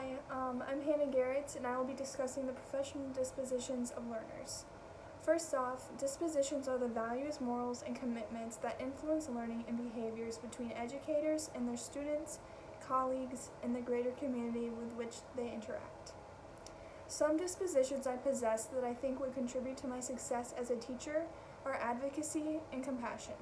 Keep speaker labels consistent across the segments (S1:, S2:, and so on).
S1: Hi, I'm Hannah Garrett, and I will be discussing the professional dispositions of learners. First off, dispositions are the values, morals, and commitments that influence learning and behaviors between educators and their students, colleagues, and the greater community with which they interact. Some dispositions I possess that I think would contribute to my success as a teacher are advocacy and compassion.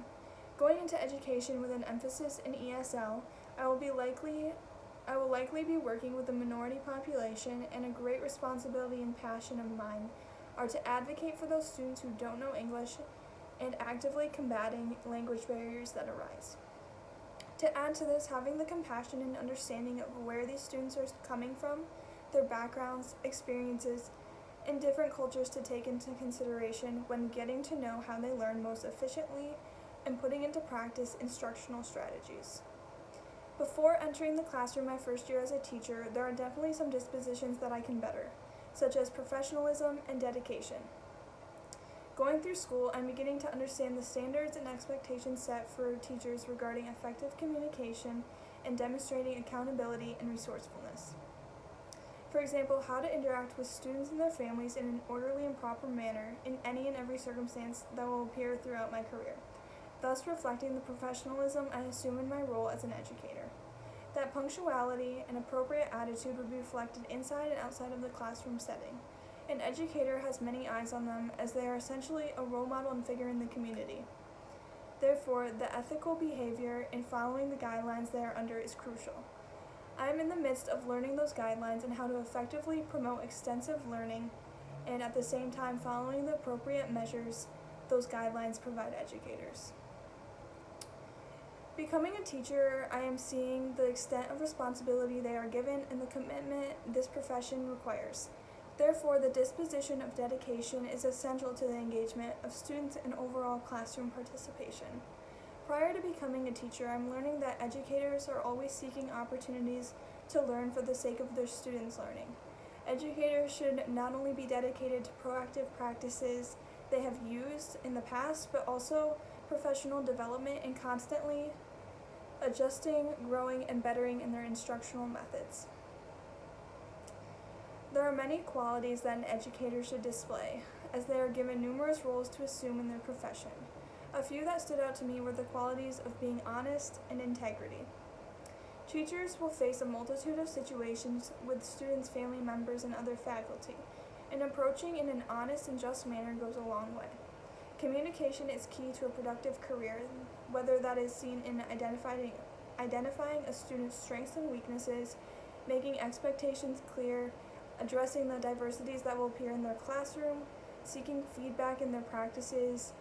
S1: Going into education with an emphasis in ESL, I will likely be working with the minority population, and a great responsibility and passion of mine are to advocate for those students who don't know English and actively combating language barriers that arise. To add to this, having the compassion and understanding of where these students are coming from, their backgrounds, experiences, and different cultures to take into consideration when getting to know how they learn most efficiently and putting into practice instructional strategies. Before entering the classroom my first year as a teacher, there are definitely some dispositions that I can better, such as professionalism and dedication. Going through school, I'm beginning to understand the standards and expectations set for teachers regarding effective communication and demonstrating accountability and resourcefulness. For example, how to interact with students and their families in an orderly and proper manner in any and every circumstance that will appear throughout my career, thus reflecting the professionalism I assume in my role as an educator. That punctuality and appropriate attitude would be reflected inside and outside of the classroom setting. An educator has many eyes on them, as they are essentially a role model and figure in the community. Therefore, the ethical behavior in following the guidelines they are under is crucial. I am in the midst of learning those guidelines and how to effectively promote extensive learning, and at the same time following the appropriate measures those guidelines provide educators. Becoming a teacher, I am seeing the extent of responsibility they are given and the commitment this profession requires. Therefore, the disposition of dedication is essential to the engagement of students and overall classroom participation. Prior to becoming a teacher, I'm learning that educators are always seeking opportunities to learn for the sake of their students' learning. Educators should not only be dedicated to proactive practices they have used in the past, but also professional development and constantly adjusting, growing, and bettering in their instructional methods. There are many qualities that an educator should display, as they are given numerous roles to assume in their profession. A few that stood out to me were the qualities of being honest and integrity. Teachers will face a multitude of situations with students, family members, and other faculty, and approaching in an honest and just manner goes a long way. Communication is key to a productive career, whether that is seen in identifying a student's strengths and weaknesses, making expectations clear, addressing the diversities that will appear in their classroom, seeking feedback in their practices,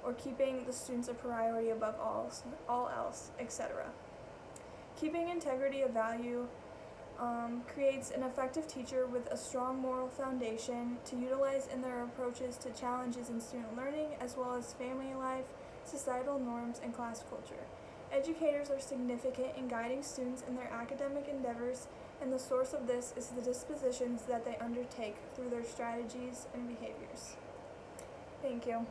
S1: or keeping the students a priority above all else, etc. Keeping integrity of value creates an effective teacher with a strong moral foundation to utilize in their approaches to challenges in student learning, as well as family life, societal norms, and class culture. Educators are significant in guiding students in their academic endeavors, and the source of this is the dispositions that they undertake through their strategies and behaviors. Thank you.